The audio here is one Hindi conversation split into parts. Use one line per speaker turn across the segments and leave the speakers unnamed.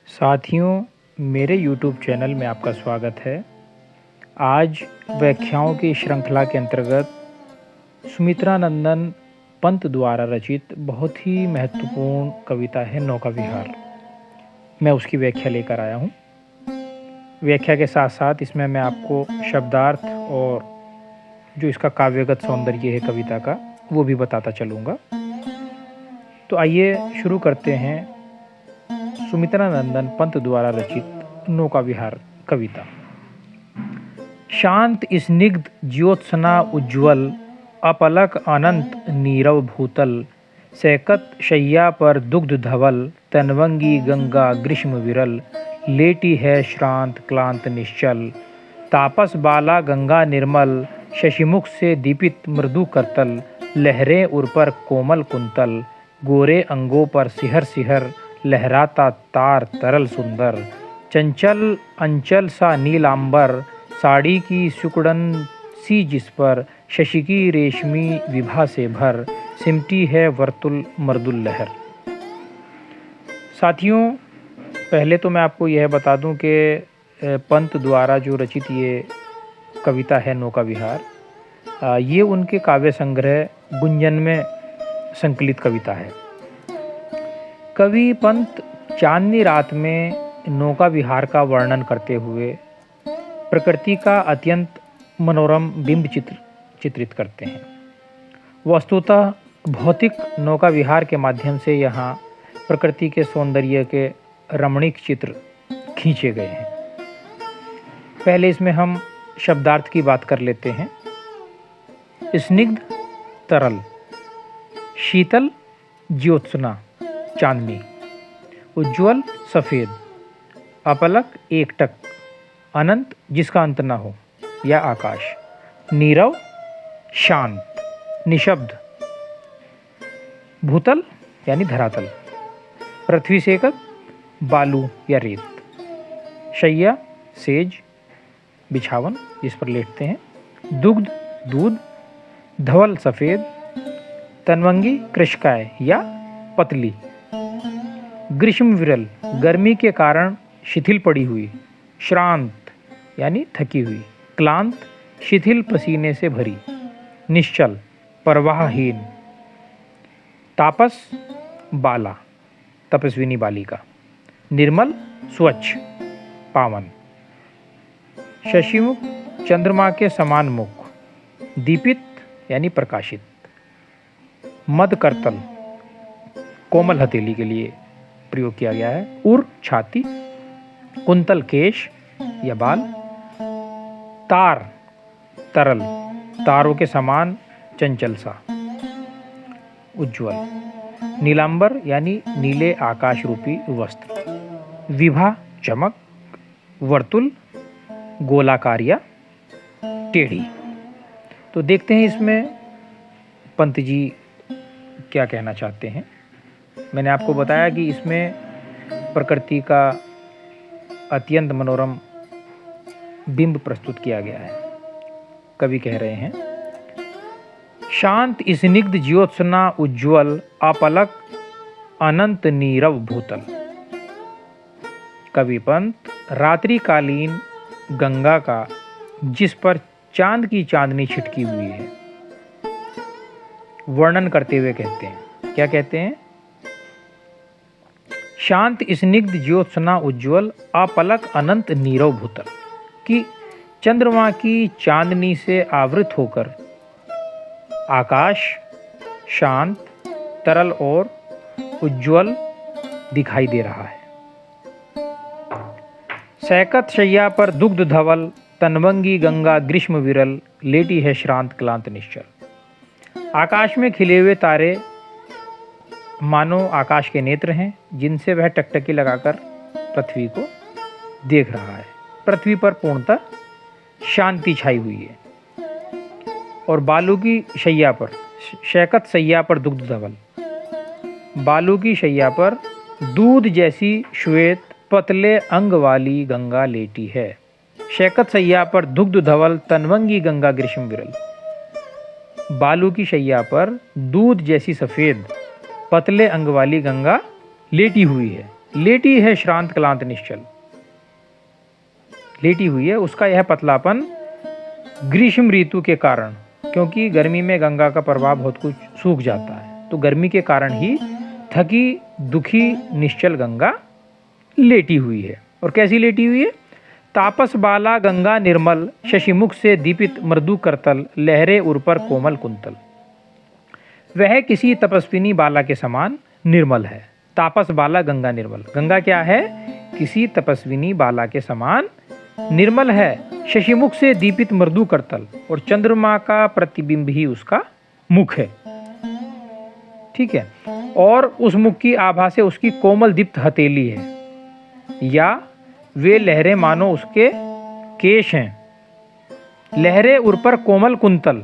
साथियों, मेरे YouTube चैनल में आपका स्वागत है। आज व्याख्याओं की श्रृंखला के अंतर्गत सुमित्रा नंदन पंत द्वारा रचित बहुत ही महत्वपूर्ण कविता है नौका विहार। मैं उसकी व्याख्या लेकर आया हूँ। व्याख्या के साथ साथ इसमें मैं आपको शब्दार्थ और जो इसका काव्यगत सौंदर्य है कविता का, वो भी बताता चलूँगा। तो आइए शुरू करते हैं सुमित्रा नंदन पंत द्वारा रचित नौका विहार कविता। शांत स्निग्ध ज्योत्सना उज्ज्वल, अपलक अनंत नीरव भूतल, सैकत शय्या पर दुग्ध धवल, तनवंगी गंगा ग्रीष्म विरल, लेटी है श्रांत क्लांत निश्चल, तापस बाला गंगा निर्मल, शशिमुख से दीपित मृदु करतल, लहरें उर पर कोमल कुंतल, गोरे अंगों पर सिहर सिहर, लहराता तार तरल सुंदर, चंचल अंचल सा नीलांबर, साड़ी की सुकड़न सी जिस पर शशि की रेशमी विभा से भर, सिमटी है वर्तुल मर्दुल लहर। साथियों, पहले तो मैं आपको यह बता दूं कि पंत द्वारा जो रचित ये कविता है नौका विहार, ये उनके काव्य संग्रह गुंजन में संकलित कविता है। कवि पंत चांदनी रात में नौका विहार का वर्णन करते हुए प्रकृति का अत्यंत मनोरम बिंब चित्रित करते हैं। वस्तुतः भौतिक नौका विहार के माध्यम से यहाँ प्रकृति के सौंदर्य के रमणीक चित्र खींचे गए हैं। पहले इसमें हम शब्दार्थ की बात कर लेते हैं। स्निग्ध तरल, शीतल ज्योत्सना चांदनी, उज्ज्वल सफ़ेद, अपलक एकटक, अनंत जिसका अंत न हो या आकाश, नीरव शांत निशब्द, भूतल यानी धरातल, पृथ्वी से एकक बालू या रेत, शैया सेज बिछावन जिस पर लेटते हैं, दुग्ध दूध, धवल सफ़ेद, तनवंगी कृशकाय या पतली, ग्रीष्म विरल गर्मी के कारण शिथिल पड़ी हुई, श्रांत यानी थकी हुई, क्लांत शिथिल पसीने से भरी, निश्चल परवाहहीन, तापस बाला तपस्विनी बालिका, निर्मल स्वच्छ पावन, शशिमुख चंद्रमा के समान मुख, दीपित यानी प्रकाशित, मद करतल कोमल हथेली के लिए प्रयोग किया गया है, उर छाती, कुंतल केश या बाल, तार तरल तारों के समान चंचल सा, उज्ज्वल, नीलांबर यानी नीले आकाश रूपी वस्त्र, विभा चमक, वर्तुल गोलाकार या टेढ़ी। तो देखते हैं इसमें पंत जी क्या कहना चाहते हैं। मैंने आपको बताया कि इसमें प्रकृति का अत्यंत मनोरम बिंब प्रस्तुत किया गया है। कवि कह रहे हैं, शांत स्निग्ध ज्योत्सना उज्ज्वल, अपलक अनंत नीरव भूतल। कवि पंत रात्रिकालीन गंगा का जिस पर चांद की चांदनी छिटकी हुई है वर्णन करते हुए कहते हैं, क्या कहते हैं? शांत स्निग्ध ज्योत्सना उज्ज्वल, अपलक अनंत नीरव भूतल, कि चंद्रमा की चांदनी से आवृत होकर आकाश शांत तरल और उज्ज्वल दिखाई दे रहा है। सैकत शैया पर दुग्ध धवल, तनवंगी गंगा ग्रीष्म विरल, लेटी है श्रांत क्लांत निश्चल। आकाश में खिले हुए तारे मानो आकाश के नेत्र हैं, जिनसे वह टकटकी लगाकर पृथ्वी को देख रहा है। पृथ्वी पर पूर्णतः शांति छाई हुई है। और बालू की शैया पर, शैकत शैया पर दुग्ध धवल, बालू की शैया पर दूध जैसी श्वेत पतले अंग वाली गंगा लेटी है। शैकत शैया पर दुग्ध धवल, तनवंगी गंगा ग्रीष्म विरल, बालू की शैया पर दूध जैसी सफ़ेद पतले अंग वाली गंगा लेटी हुई है। लेटी है श्रांत क्लांत निश्चल, लेटी हुई है, उसका यह पतलापन ग्रीष्म ऋतु के कारण, क्योंकि गर्मी में गंगा का प्रभाव बहुत कुछ सूख जाता है, तो गर्मी के कारण ही थकी दुखी निश्चल गंगा लेटी हुई है। और कैसी लेटी हुई है? तापस बाला गंगा निर्मल, शशिमुख से दीपित मृदु करतल, लहरे उर पर कोमल कुंतल। वह किसी तपस्विनी बाला के समान निर्मल है। तापस बाला गंगा निर्मल, गंगा क्या है? किसी तपस्विनी बाला के समान निर्मल है। शशिमुख से दीपित मृदु करतल, और चंद्रमा का प्रतिबिंब ही उसका मुख है। ठीक है, और उस मुख की आभा से उसकी कोमल दीप्त हथेली है, या वे लहरें मानो उसके केश हैं। लहरें उर पर कोमल कुंतल,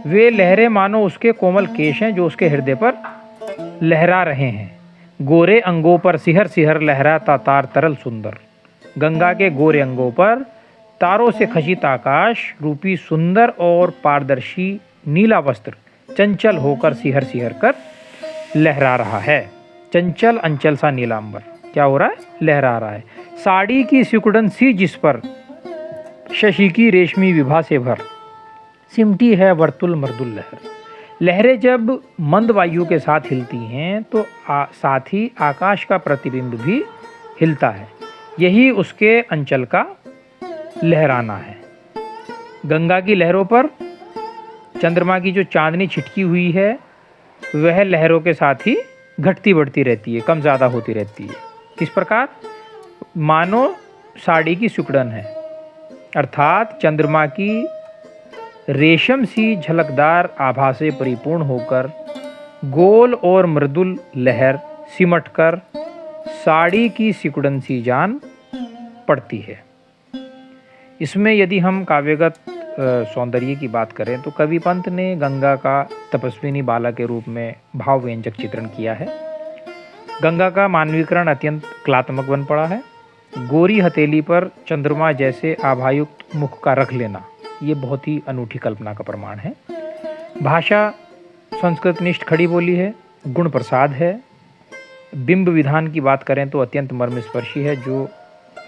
वे लहरें मानो उसके कोमल केश हैं जो उसके हृदय पर लहरा रहे हैं। गोरे अंगों पर सिहर सिहर लहराता तार तरल सुंदर, गंगा के गोरे अंगों पर तारों से खचित आकाश रूपी सुंदर और पारदर्शी नीला वस्त्र चंचल होकर सिहर सिहर कर लहरा रहा है। चंचल अंचल सा नीलांबर क्या हो रहा है? लहरा रहा है। साड़ी की सिकुड़न सी जिस पर शशि की रेशमी विभा से भर, सिमटी है वर्तुल मृदुल लहर। लहरें जब मंद वायु के साथ हिलती हैं तो साथ ही आकाश का प्रतिबिंब भी हिलता है। यही उसके अंचल का लहराना है। गंगा की लहरों पर चंद्रमा की जो चांदनी छिटकी हुई है वह लहरों के साथ ही घटती बढ़ती रहती है, कम ज़्यादा होती रहती है। किस प्रकार? मानो साड़ी की सिकुड़न है, अर्थात चंद्रमा की रेशम सी झलकदार आभा से परिपूर्ण होकर गोल और मृदुल लहर सिमटकर साड़ी की सिकुड़न सी जान पड़ती है। इसमें यदि हम काव्यगत सौंदर्य की बात करें तो कवि पंत ने गंगा का तपस्विनी बाला के रूप में भाव व्यंजक चित्रण किया है। गंगा का मानवीकरण अत्यंत कलात्मक बन पड़ा है। गोरी हथेली पर चंद्रमा जैसे आभायुक्त मुख का रख लेना, ये बहुत ही अनूठी कल्पना का प्रमाण है। भाषा संस्कृतनिष्ठ खड़ी बोली है, गुण प्रसाद है। बिंब विधान की बात करें तो अत्यंत मर्मस्पर्शी है, जो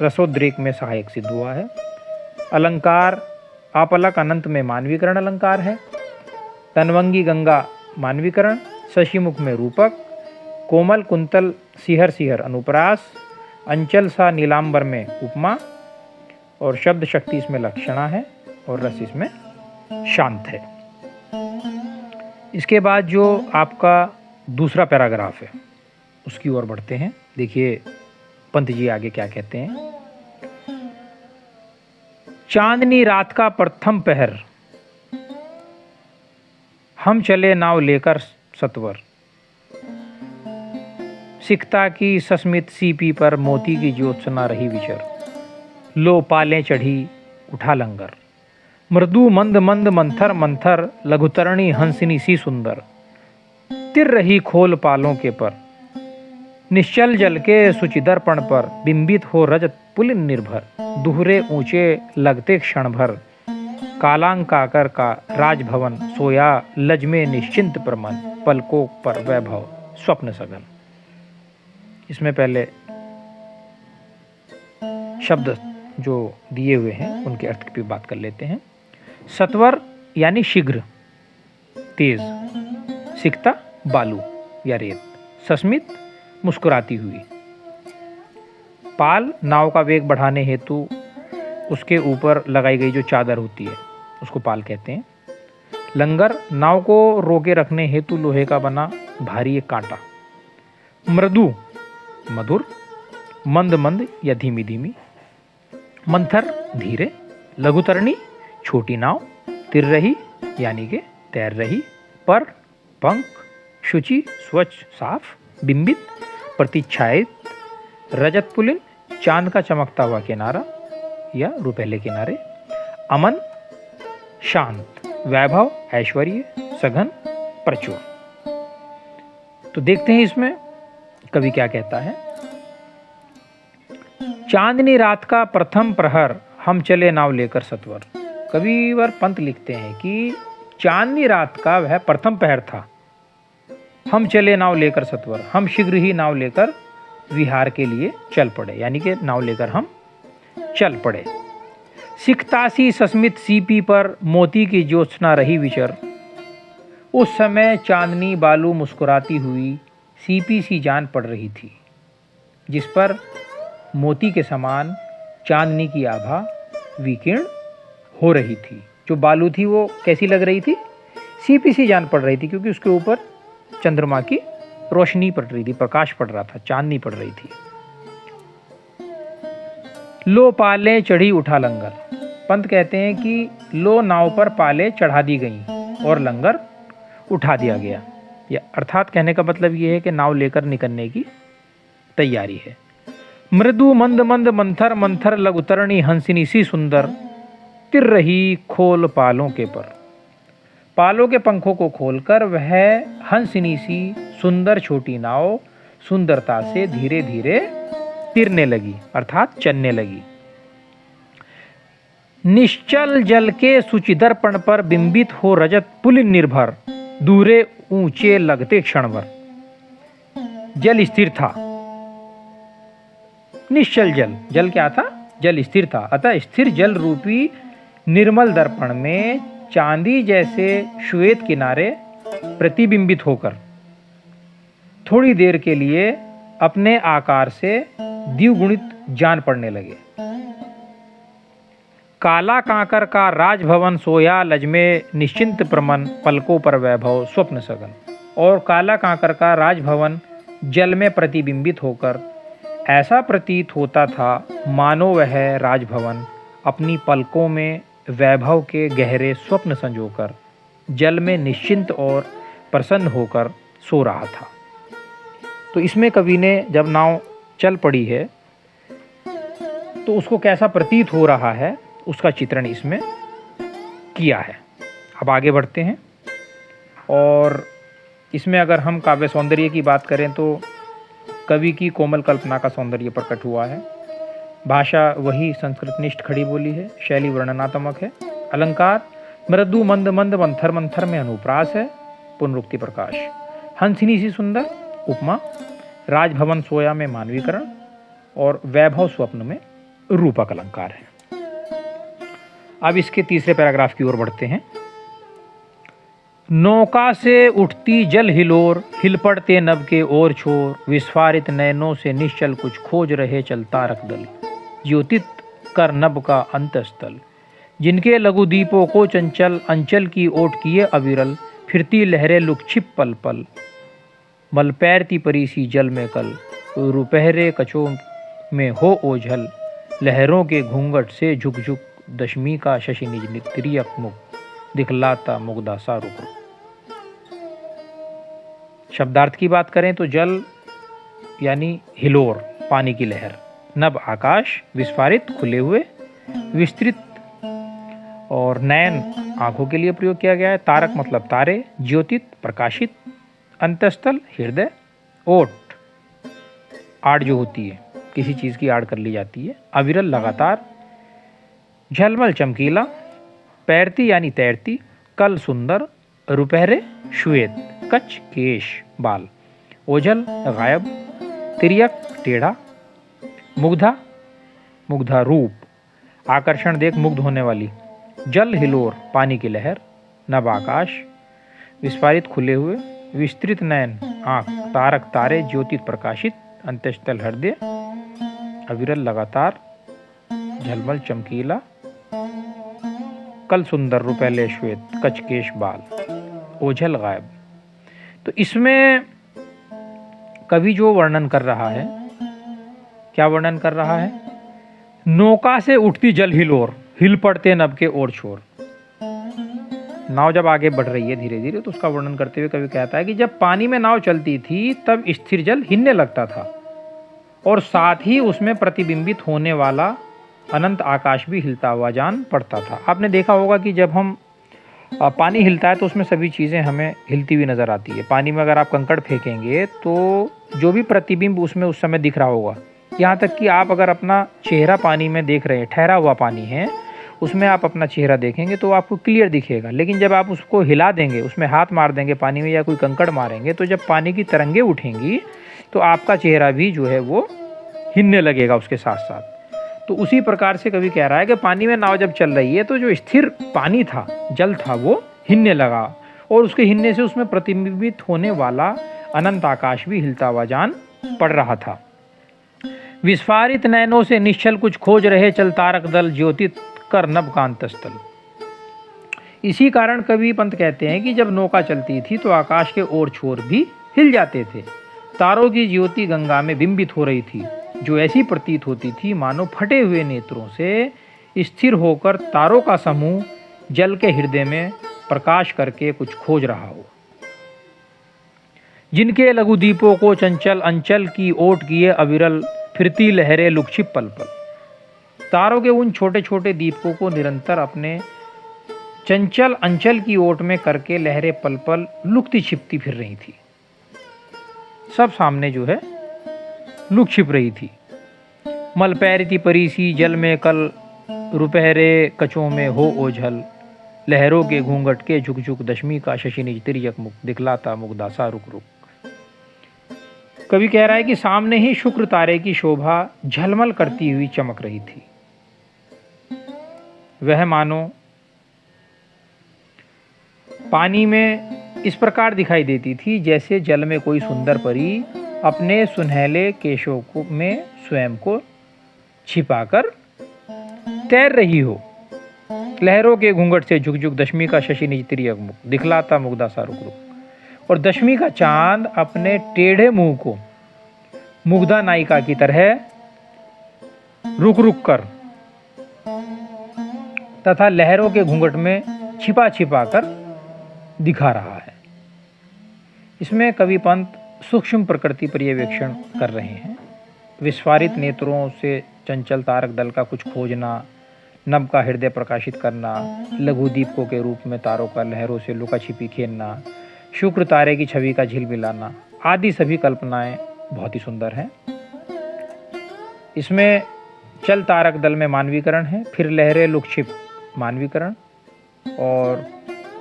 रसोद्रेक में सहायक सिद्ध हुआ है। अलंकार आपलक अनंत में मानवीकरण अलंकार है। तनवंगी गंगा मानवीकरण, शशिमुख में रूपक, कोमल कुंतल सिहर सिहर अनुप्रास, अंचल सा नीलांबर में उपमा, और शब्द शक्ति इसमें लक्षणा है और रस इसमें शांत है। इसके बाद जो आपका दूसरा पैराग्राफ है उसकी ओर बढ़ते हैं। देखिए पंत जी आगे क्या कहते हैं। चांदनी रात का प्रथम पहर, हम चले नाव लेकर सत्वर, सिकता की सस्मित सीपी पर मोती की ज्योत्सना रही विचर, लो पालें चढ़ी उठा लंगर, मृदु मंद मंद मंथर मंथर लघुतरणी हंसिनी सी सुंदर, तिर रही खोल पालों के पर, निश्चल जल के सुचिदर्पण पर बिंबित हो रजत पुलिन निर्भर, दुहरे ऊंचे लगते क्षण भर, कालांकाकर का राजभवन सोया लज में निश्चिंत प्रमन, पलकों पर वैभव स्वप्न सघन। इसमें पहले शब्द जो दिए हुए हैं उनके अर्थ की बात कर लेते हैं। सत्वर यानी शीघ्र, तेज, सिकता बालू या रेत, सस्मित मुस्कुराती हुई, पाल नाव का वेग बढ़ाने हेतु उसके ऊपर लगाई गई जो चादर होती है उसको पाल कहते हैं। लंगर नाव को रोके रखने हेतु लोहे का बना भारी एक कांटा। मृदु मधुर, मंद मंद या धीमी धीमी, मंथर धीरे, लघुतरणी छोटी नाव, तिर रही यानी के तैर रही, पर पंख शुचि स्वच्छ साफ, बिंबित प्रतिच्छायित, रजत पुलिन चांद का चमकता हुआ किनारा या रुपहले किनारे, अमन शांत, वैभव ऐश्वर्य, सघन प्रचुर। तो देखते हैं इसमें कवि क्या कहता है। चांदनी रात का प्रथम प्रहर, हम चले नाव लेकर सत्वर। कविवर पंत लिखते हैं कि चांदनी रात का वह प्रथम पहर था, हम चले नाव लेकर सत्वर, हम शीघ्र ही नाव लेकर विहार के लिए चल पड़े, यानी कि नाव लेकर हम चल पड़े। सिकतासी सस्मित सीपी पर मोती की ज्योत्सना रही विचर। उस समय चांदनी बालू मुस्कुराती हुई सीपी सी जान पड़ रही थी, जिस पर मोती के समान चांदनी की आभा विकीर्ण हो रही थी। जो बालू थी वो कैसी लग रही थी? सीपी सी जान पड़ रही थी, क्योंकि उसके ऊपर चंद्रमा की रोशनी पड़ रही थी, प्रकाश पड़ रहा था, चांदनी पड़ रही थी। लो पाले चढ़ी उठा लंगर। पंत कहते हैं कि लो नाव पर पाले चढ़ा दी गई और लंगर उठा दिया गया। या अर्थात कहने का मतलब ये है कि नाव लेकर निकलने की तैयारी है। मृदु मंद मंद मंथर मंथर लघुतरणी हंसिनी सी सुंदर तिर रही खोल पालों के पर। पालों के पंखों को खोलकर वह हंसिनी सी सुंदर छोटी नाव सुंदरता से धीरे धीरे तिरने लगी, अर्थात चलने लगी। निश्चल जल के सुचिदर्पण पर बिंबित हो रजत पुलिन निर्भर, दूरे ऊंचे लगते क्षण भर। जल स्थिर था। निश्चल जल, जल क्या था? जल स्थिर था। अतः स्थिर जल रूपी निर्मल दर्पण में चांदी जैसे श्वेत किनारे प्रतिबिंबित होकर थोड़ी देर के लिए अपने आकार से द्विगुणित जान पड़ने लगे। काला कांकर का राजभवन सोया लजमे निश्चिंत प्रमन, पलकों पर वैभव स्वप्न सगन। और काला कांकर का राजभवन जल में प्रतिबिंबित होकर ऐसा प्रतीत होता था मानो वह राजभवन अपनी पलकों में वैभव के गहरे स्वप्न संजोकर जल में निश्चिंत और प्रसन्न होकर सो रहा था। तो इसमें कवि ने जब नाव चल पड़ी है तो उसको कैसा प्रतीत हो रहा है उसका चित्रण इसमें किया है। अब आगे बढ़ते हैं। और इसमें अगर हम काव्य सौंदर्य की बात करें तो कवि की कोमल कल्पना का सौंदर्य प्रकट हुआ है। भाषा वही संस्कृतनिष्ठ खड़ी बोली है, शैली वर्णनात्मक है। अलंकार मृदु मंद मंद मंथर मंथर में अनुप्रास है, पुनरुक्ति प्रकाश। हंसिनी सी सुंदर उपमा, राजभवन सोया में मानवीकरण और वैभव स्वप्न में रूपक अलंकार है। अब इसके तीसरे पैराग्राफ की ओर बढ़ते हैं। नौका से उठती जल हिलोर, हिल पड़ते नभ के ओर छोर, विस्फारित नयनों से निश्चल कुछ खोज रहे चलता रखदल, ज्योतित कर नभ का अंतस्थल, जिनके लघु दीपों को चंचल अंचल की ओट किए अविरल, फिरती लहरें लुक्षिप पल पल, मल पैरती परी सी जल में कल, रुपहरे कचों में हो ओझल, लहरों के घूंघट से झुक झुक, दशमी का शशि निज तिरियक मुख, दिखलाता मुग्धा सा रुक। शब्दार्थ की बात करें तो जल यानी हिलोर, पानी की लहर, नभ आकाश, विस्फारित खुले हुए, विस्तृत और नयन आंखों के लिए प्रयोग किया गया है। तारक मतलब तारे, ज्योतित प्रकाशित, अंतस्थल हृदय, ओट आड़ जो होती है, किसी चीज की आड़ कर ली जाती है, अविरल लगातार, झलमल चमकीला, पैरती यानी तैरती, कल सुंदर, रुपहरे श्वेत, कच्छ केश बाल, ओझल गायब, तिर्यक टेढ़ा, मुग्धा मुग्धा रूप, आकर्षण देख मुग्ध होने वाली, जल हिलोर पानी की लहर, नभ आकाश, विस्फारित खुले हुए, विस्तृत नयन आँख, तारक तारे, ज्योतित प्रकाशित, अंतस्थल हृदय, अविरल लगातार, झलमल चमकीला, कल सुंदर, रुपहले श्वेत, कच्छ केश बाल, ओझल गायब। तो इसमें कवि जो वर्णन कर रहा है, क्या वर्णन कर रहा है? नौका से उठती जल हिलोर, हिल पड़ते नभ के ओर छोर। नाव जब आगे बढ़ रही है धीरे धीरे तो उसका वर्णन करते हुए कवि कहता है कि जब पानी में नाव चलती थी तब स्थिर जल हिलने लगता था और साथ ही उसमें प्रतिबिंबित होने वाला अनंत आकाश भी हिलता हुआ जान पड़ता था। आपने देखा होगा कि जब हम पानी हिलता है तो उसमें सभी चीज़ें हमें हिलती हुई नज़र आती है। पानी में अगर आप कंकड़ फेंकेंगे तो जो भी प्रतिबिंब उसमें उस समय दिख रहा होगा, यहाँ तक कि आप अगर अपना चेहरा पानी में देख रहे हैं, ठहरा हुआ पानी है, उसमें आप अपना चेहरा देखेंगे तो आपको क्लियर दिखेगा। लेकिन जब आप उसको हिला देंगे, उसमें हाथ मार देंगे पानी में या कोई कंकड़ मारेंगे, तो जब पानी की तरंगें उठेंगी तो आपका चेहरा भी जो है वो हिलने लगेगा उसके साथ साथ। तो उसी प्रकार से कवि कह रहा है कि पानी में नाव जब चल रही है तो जो स्थिर पानी था, जल था, वो हिलने लगा और उसके हिलने से उसमें प्रतिबिंबित होने वाला अनंत आकाश भी हिलता हुआ जान पड़ रहा था। विस्फारित नैनों से निश्चल कुछ खोज रहे चल तारक दल, ज्योतित कर नभ कांत स्थल। इसी कारण कवि पंत कहते हैं कि जब नौका चलती थी तो आकाश के ओर छोर भी हिल जाते थे। तारों की ज्योति गंगा में बिंबित हो रही थी, जो ऐसी प्रतीत होती थी मानो फटे हुए नेत्रों से स्थिर होकर तारों का समूह जल के हृदय में प्रकाश करके कुछ खोज रहा हो। जिनके लघु दीपों को चंचल अंचल की ओट किए अविरल, फिरती लहरें लुकछिप पल पल। तारों के उन छोटे छोटे दीपकों को निरंतर अपने चंचल अंचल की ओट में करके लहरें पल पल लुकती छिपती फिर रही थी। सब सामने जो है लुक छिप रही थी। मल पैरती परीसी जल में कल, रुपहरे कचों में हो ओझल, लहरों के घूंघट के झुक झुक दशमी का शशि निज तिर्यक मुख, दिखलाता मुग्धासा रुक रुक। कवि कह रहा है कि सामने ही शुक्र तारे की शोभा झलमल करती हुई चमक रही थी। वह मानो पानी में इस प्रकार दिखाई देती थी जैसे जल में कोई सुंदर परी अपने सुनहले केशों को में स्वयं को छिपाकर तैर रही हो। लहरों के घूंघट से झुक झुक दशमी का शशि निज तिर्यक मुख, दिखलाता मुग्धासा रुक रुक। और दशमी का चांद अपने टेढ़े मुंह को मुग्धा नायिका की तरह रुक रुक कर तथा लहरों के घूंघट में छिपा छिपा कर दिखा रहा है। इसमें कवि पंत सूक्ष्म प्रकृति पर्यवेक्षण कर रहे हैं। विस्फारित नेत्रों से चंचल तारक दल का कुछ खोजना, नभ का हृदय प्रकाशित करना, लघु दीपकों के रूप में तारों का लहरों से लुका छिपी खेलना, शुक्र तारे की छवि का झिलमिलाना आदि सभी कल्पनाएं बहुत ही सुंदर हैं। इसमें चल तारक दल में मानवीकरण है, फिर लहरें लुक छिप मानवीकरण, और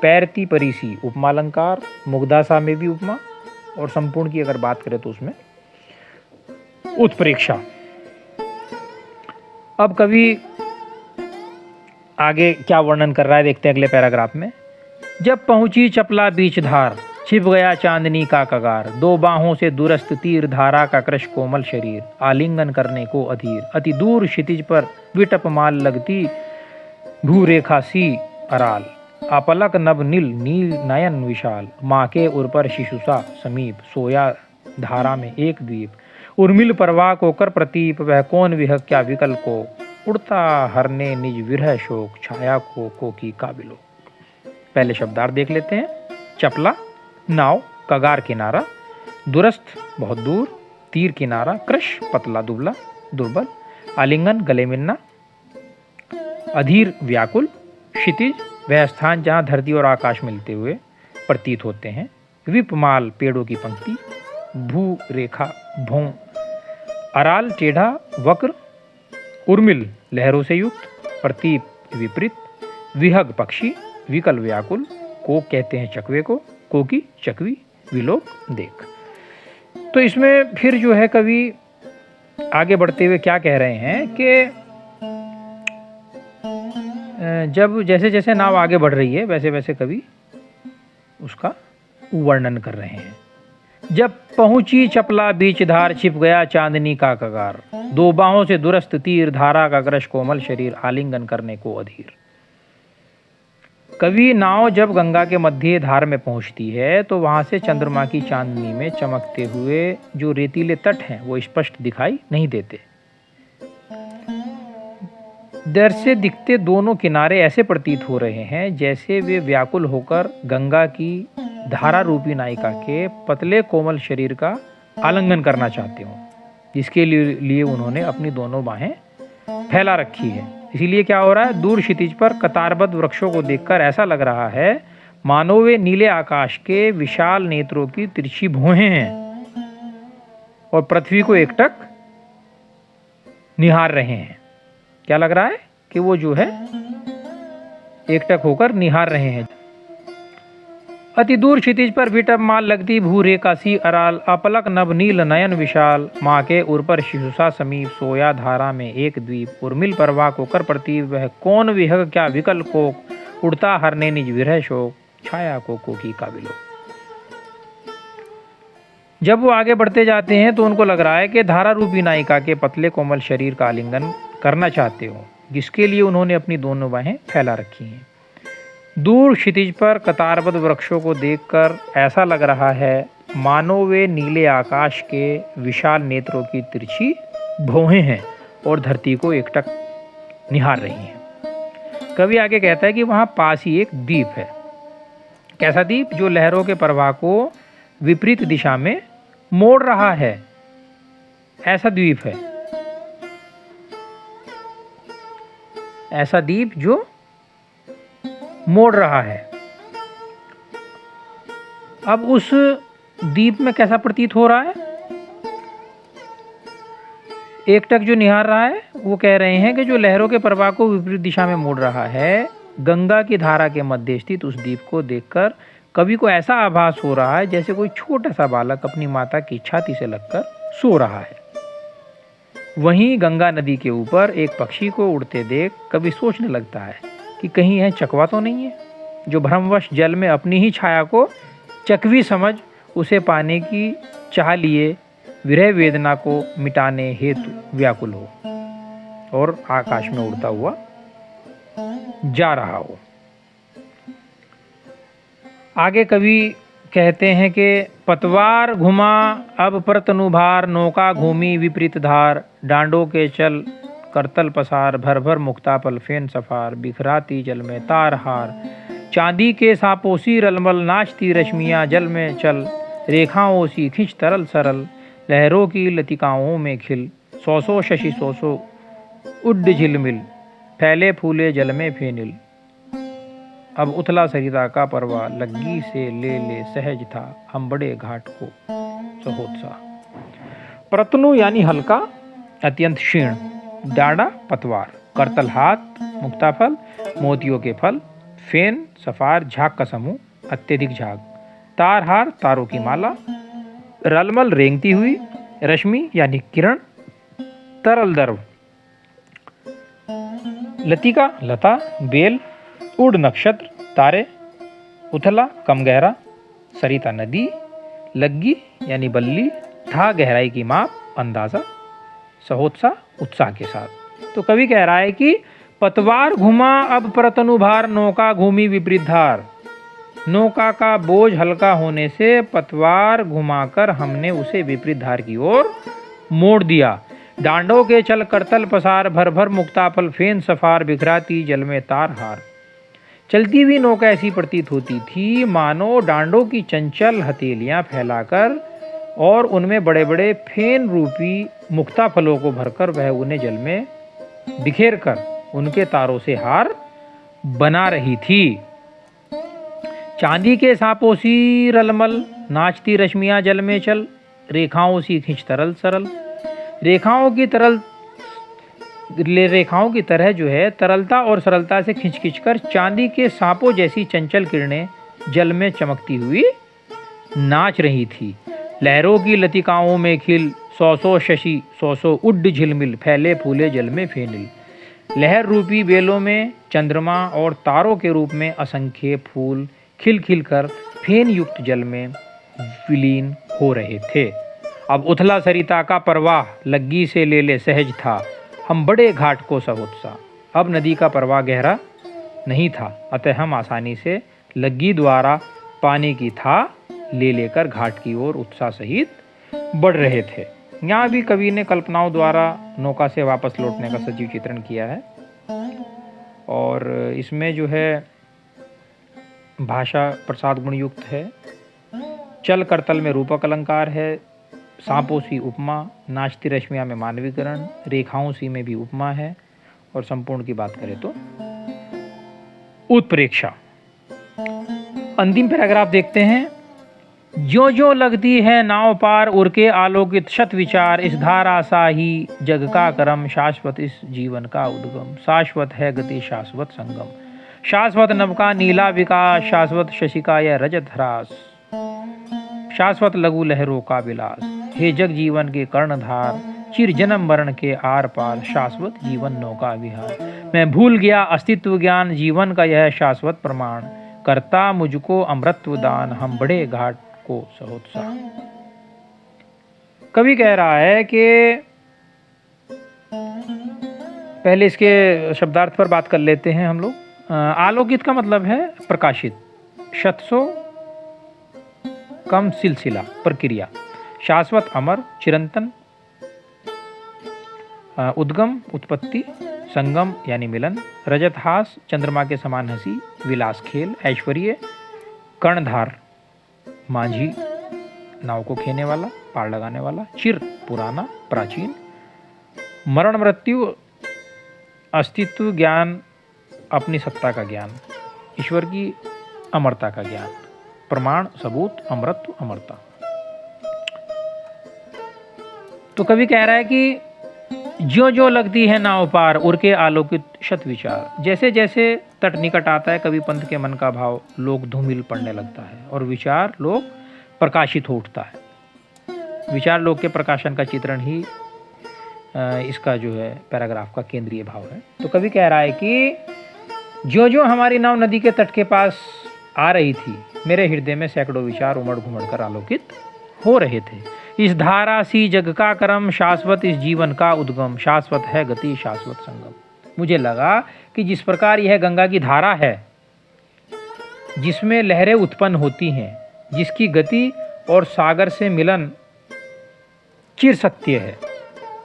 पैरती परीसी उपमा अलंकार, मुग्धासा में भी उपमा, और संपूर्ण की अगर बात करें तो उसमें उत्प्रेक्षा। अब कवि आगे क्या वर्णन कर रहा है देखते हैं अगले पैराग्राफ में। जब पहुंची चपला बीच धार, छिप गया चांदनी का कगार, दो बाहों से दुरस्त तीर धारा का कृश कोमल शरीर, आलिंगन करने को अधीर, अति दूर क्षितिज पर विटप माल लगती भूरेखा सी अराल, अपलक नभ नील नील नयन विशाल, माँ के उर पर शिशुसा समीप, सोया धारा में एक द्वीप, उर्मिल परवाह को कर प्रतीप, वह कौन विह क्या विकल को, उड़ता हरने निज विरह शोक, छाया को की काबिलो। पहले शब्दार्थ देख लेते हैं। चपला नाव, कगार किनारा, दुरस्त बहुत दूर, तीर किनारा, कृश पतला दुबला दुर्बल, आलिंगन गले मिलना, अधीर व्याकुल, क्षितिज वह स्थान जहाँ धरती और आकाश मिलते हुए प्रतीत होते हैं, विपमाल पेड़ों की पंक्ति, भू रेखा भों, अराल टेढ़ा वक्र, उर्मिल लहरों से युक्त, प्रतीप विपरीत, विहग पक्षी, विकल व्याकुल, को कहते हैं चकवे को, कोकी चकवी, विलोक देख। तो इसमें फिर जो है कवि आगे बढ़ते हुए क्या कह रहे हैं कि जब जैसे जैसे नाव आगे बढ़ रही है वैसे वैसे कवि उसका वर्णन कर रहे हैं। जब पहुंची चपला बीच धार, छिप गया चांदनी का कगार, दो बाहों से दुरस्त तीर धारा का ग्रश कोमल शरीर, आलिंगन करने को अधीर। कवि नाव जब गंगा के मध्य धार में पहुंचती है तो वहां से चंद्रमा की चांदनी में चमकते हुए जो रेतीले तट हैं वो स्पष्ट दिखाई नहीं देते। दर से दिखते दोनों किनारे ऐसे प्रतीत हो रहे हैं जैसे वे व्याकुल होकर गंगा की धारा रूपी नायिका के पतले कोमल शरीर का आलिंगन करना चाहते हों, जिसके लिए उन्होंने अपनी दोनों बाहें फैला रखी है। इसीलिए क्या हो रहा है, दूर क्षितिज पर कतारबद्ध वृक्षों को देखकर ऐसा लग रहा है मानो वे नीले आकाश के विशाल नेत्रों की तिरछी भौहें हैं और पृथ्वी को एकटक निहार रहे हैं। क्या लग रहा है कि वो जो है एकटक होकर निहार रहे हैं। अति दूर क्षितिज पर विटप माल लगती भूरे कासी अराल, अपलक नभ नील नयन विशाल, माँ के उर पर शिशुषा समीप, सोया धारा में एक द्वीप, उर्मिल परवा को कर प्रतीप, वह कौन विहग क्या विकल कोक, उड़ता हरने निज विरह शोक, छाया को की काबिलो। जब वो आगे बढ़ते जाते हैं तो उनको लग रहा है कि धारा रूपी नायिका के पतले कोमल शरीर का आलिंगन करना चाहते हो, जिसके लिए उन्होंने अपनी दोनों बाहें फैला रखी हैं। दूर क्षितिज पर कतारबद्ध वृक्षों को देखकर ऐसा लग रहा है मानो वे नीले आकाश के विशाल नेत्रों की तिरछी भौहें हैं और धरती को एकटक निहार रही हैं। कवि आगे कहता है कि वहाँ पास ही एक द्वीप है। कैसा द्वीप? जो लहरों के प्रवाह को विपरीत दिशा में मोड़ रहा है, ऐसा द्वीप है। ऐसा द्वीप जो मोड़ रहा है। अब उस द्वीप में कैसा प्रतीत हो रहा है? एकटक जो निहार रहा है वो कह रहे हैं कि जो लहरों के प्रवाह को विपरीत दिशा में मोड़ रहा है, गंगा की धारा के मध्य स्थित उस द्वीप को देखकर कवि को ऐसा आभास हो रहा है जैसे कोई छोटा सा बालक अपनी माता की छाती से लगकर सो रहा है। वहीं गंगा नदी के ऊपर एक पक्षी को उड़ते देख कवि सोचने लगता है कि कहीं यह चकवा तो नहीं है, जो भ्रमवश जल में अपनी ही छाया को चकवी समझ उसे पाने की चाह लिए विरह वेदना को मिटाने हेतु व्याकुल हो और आकाश में उड़ता हुआ जा रहा हो। आगे कवि कहते हैं कि पतवार घुमा अब परतनुभार, नौका घूमी विपरीत धार, डांडों के चल करतल पसार, भर भर मुक्तापल फेन सफार, बिखराती जल में तार हार, चांदी के सापोसी रलमल, नाचती रश्मियाँ जल में चल, रेखाओं सी खिंच तरल सरल, लहरों की लतिकाओं में खिल, सौ सौ शशि सौ सौ उड्ड झिलमिल, फैले फूले जल में फेनिल, अब उथला सरिता का परवा, लग्गी से ले सहज था, हम बड़े घाट को सहोत्साह। प्रतनु यानी हल्का, अत्यंत क्षीण, डांडा पतवार, करतल हाथ मुक्ताफल मोतियों के फल, फेन सफार झाग का समूह अत्यधिक झाग, तारहार तारों की माला, रलमल रेंगती हुई, रश्मि यानी किरण, तरल दर्व, लतिका लता, बेल, उड़ नक्षत्र तारे, उथला कम गहरा, सरिता नदी, लग्गी यानी बल्ली, था गहराई की माप अंदाजा, सहोत्साह उत्साह के साथ। तो कवि कह रहा है कि पतवार घुमा अब परतनुभार, नौका घूमी विपरीत धार, नौका का बोझ हल्का होने से पतवार घुमाकर हमने उसे विपरीत धार की ओर मोड़ दिया, डांडों के चल करतल पसार, भर भर मुक्ताफल फेन सफार, बिखराती जल में तार हार। चलती हुई नौका ऐसी प्रतीत होती थी मानो डांडों की चंचल हथेलियां फैलाकर और उनमें बड़े बड़े फेन रूपी मुक्ता फलों को भरकर वह उन्हें जल में बिखेर कर उनके तारों से हार बना रही थी। चांदी के सापों सी रलमल, नाचती रश्मियां जल में चल, रेखाओं सी खिंच तरल सरल, रेखाओं की तरह जो है तरलता और सरलता से खिंच कर चांदी के सांपों जैसी चंचल किरणें जल में चमकती हुई नाच रही थी। लहरों की लतिकाओं में खिल, सौ सौ शशि सौ सौ उड्ड झिलमिल, फैले फूले जल में फेनिल, लहर रूपी बेलों में चंद्रमा और तारों के रूप में असंख्य फूल खिल खिल कर फेन युक्त जल में विलीन हो रहे थे। अब उथला सरिता का प्रवाह, लग्गी से ले सहज था, हम बड़े घाट को सहोत्साह। अब नदी का प्रवाह गहरा नहीं था, अतः हम आसानी से लग्गी द्वारा पानी की था लेकर घाट की ओर उत्साह सहित बढ़ रहे थे। यहाँ भी कवि ने कल्पनाओं द्वारा नौका से वापस लौटने का सजीव चित्रण किया है और इसमें जो है भाषा प्रसाद गुण युक्त है। चल करतल में रूपक अलंकार है, सांपों सी उपमा, नाचती रश्मियाँ में मानवीकरण, रेखाओं सी में भी उपमा है और संपूर्ण की बात करें तो उत्प्रेक्षा। अंतिम पैराग्राफ देखते हैं। ज्यों ज्यों लगती है नाव पार, उड़के आलोकित शत विचार, इस धारा सा ही जग का करम, शाश्वत इस जीवन का उद्गम, शाश्वत है गति शाश्वत संगम, शाश्वत नभ का नीला विकास, शाश्वत शशि का यह रजत ह्रास, शाश्वत लघु लहरों का विलास। हे जग जीवन के कर्णधार, चिर जन्म मरण के आर पार, शाश्वत जीवन नौका विहार। मैं भूल गया अस्तित्व ज्ञान, जीवन का यह शाश्वत प्रमाण, करता मुझको अमृतत्व दान, हम बड़े घाट को सहोत्साह। कवि कह रहा है कि पहले इसके शब्दार्थ पर बात कर लेते हैं हम लोग। आलोकित का मतलब है प्रकाशित, शतसो कम सिलसिला प्रक्रिया, शाश्वत अमर चिरंतन, उद्गम उत्पत्ति, संगम यानी मिलन, रजत हास चंद्रमा के समान हंसी, विलास खेल, ऐश्वर्य, कर्णधार माझी नाव को खेने वाला पार लगाने वाला, चिर पुराना प्राचीन, मरण मृत्यु अस्तित्व ज्ञान अपनी सत्ता का ज्ञान, ईश्वर की अमरता का ज्ञान, प्रमाण सबूत अमरत्व अमरता। तो कवि कह रहा है कि ज्यों ज्यों लगती है नाव पार, उर के आलोकित शत विचार। जैसे जैसे तट निकट आता है कवि पंत के मन का भाव लोक धूमिल पड़ने लगता है और विचार लोक प्रकाशित हो उठता है। विचार लोक के प्रकाशन का चित्रण ही इसका जो है पैराग्राफ का केंद्रीय भाव है। तो कवि कह रहा है कि ज्यों ज्यों हमारी नाव नदी के तट के पास आ रही थी, मेरे हृदय में सैकड़ों विचार उमड़ घुमड़ कर आलोकित हो रहे थे। इस धारा सी जग का कर्म, शाश्वत इस जीवन का उद्गम, शाश्वत है गति शाश्वत संगम। मुझे लगा कि जिस प्रकार यह गंगा की धारा है जिसमें लहरें उत्पन्न होती हैं, जिसकी गति और सागर से मिलन चिर सत्य है,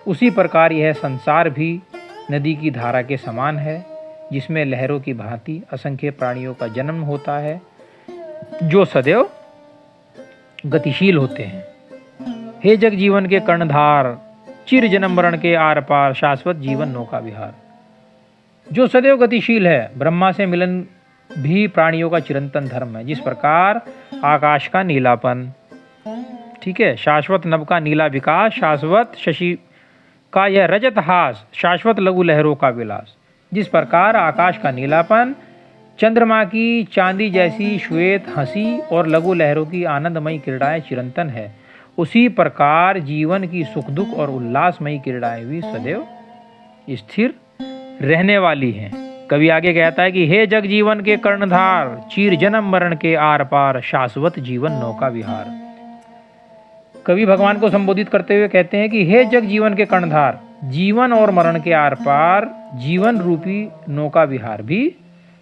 उसी प्रकार यह संसार भी नदी की धारा के समान है, जिसमें लहरों की भांति असंख्य प्राणियों का जन्म होता है जो सदैव गतिशील होते हैं। हे जग जीवन के कर्णधार, चिर जन्म मरण के आर पार, शाश्वत जीवन नौका विहार। जो सदैव गतिशील है, ब्रह्मा से मिलन भी प्राणियों का चिरंतन धर्म है। जिस प्रकार आकाश का नीलापन, ठीक है, शाश्वत नभ का नीला विकास, शाश्वत शशि का यह रजत हास, शाश्वत लघु लहरों का विलास। जिस प्रकार आकाश का नीलापन, चंद्रमा की चांदी जैसी श्वेत हंसी और लघु लहरों की आनंदमयी क्रीड़ाएं चिरंतन है, उसी प्रकार जीवन की सुख दुख और उल्लासमयी क्रीड़ाएं भी सदैव स्थिर रहने वाली हैं। कवि आगे कहता है कि हे जग जीवन के कर्णधार, चीर जन्म मरण के आर पार, शाश्वत जीवन नौका विहार। कवि भगवान को संबोधित करते हुए कहते हैं कि हे जग जीवन के कर्णधार, जीवन और मरण के आर पार जीवन रूपी नौका विहार भी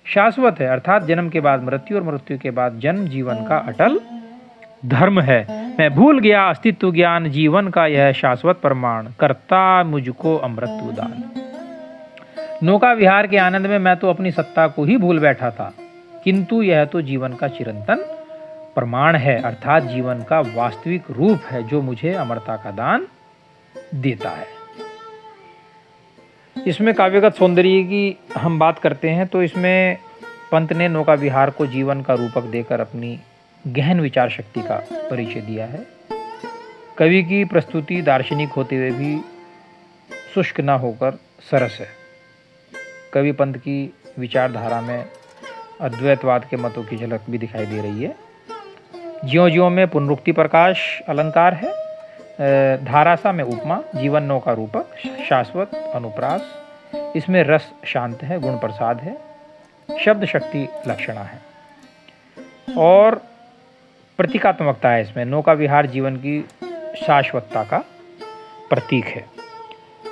शाश्वत है, अर्थात जन्म के बाद मृत्यु और मृत्यु के बाद जन्म जीवन का अटल धर्म है। मैं भूल गया अस्तित्व ज्ञान, जीवन का यह शाश्वत प्रमाण, करता मुझको अमृतत्व दान। नौका विहार के आनंद में मैं तो अपनी सत्ता को ही भूल बैठा था, किंतु यह तो जीवन का चिरंतन प्रमाण है, अर्थात जीवन का वास्तविक रूप है जो मुझे अमरता का दान देता है। इसमें काव्यगत सौंदर्य की हम बात करते हैं तो इसमें पंत ने नौका विहार को जीवन का रूपक देकर अपनी गहन विचार शक्ति का परिचय दिया है। कवि की प्रस्तुति दार्शनिक होते हुए भी शुष्क न होकर सरस है। कवि पंत की विचारधारा में अद्वैतवाद के मतों की झलक भी दिखाई दे रही है। ज्यों ज्यों में पुनरुक्ति प्रकाश अलंकार है, धारासा में उपमा, जीवन नौका रूपक, शाश्वत अनुप्रास, इसमें रस शांत है, गुण प्रसाद है, शब्द शक्ति लक्षणा है और प्रतीकात्मकता है। इसमें नौका विहार जीवन की शाश्वतता का प्रतीक है।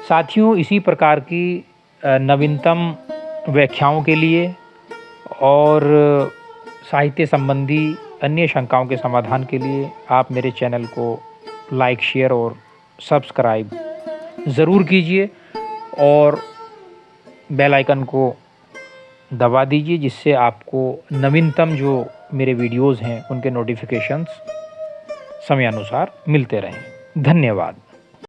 साथियों, इसी प्रकार की नवीनतम व्याख्याओं के लिए और साहित्य संबंधी अन्य शंकाओं के समाधान के लिए आप मेरे चैनल को लाइक, शेयर और सब्सक्राइब ज़रूर कीजिए और बेल आइकन को दबा दीजिए, जिससे आपको नवीनतम जो मेरे वीडियोज़ हैं उनके नोटिफिकेशंस समयानुसार मिलते रहें। धन्यवाद।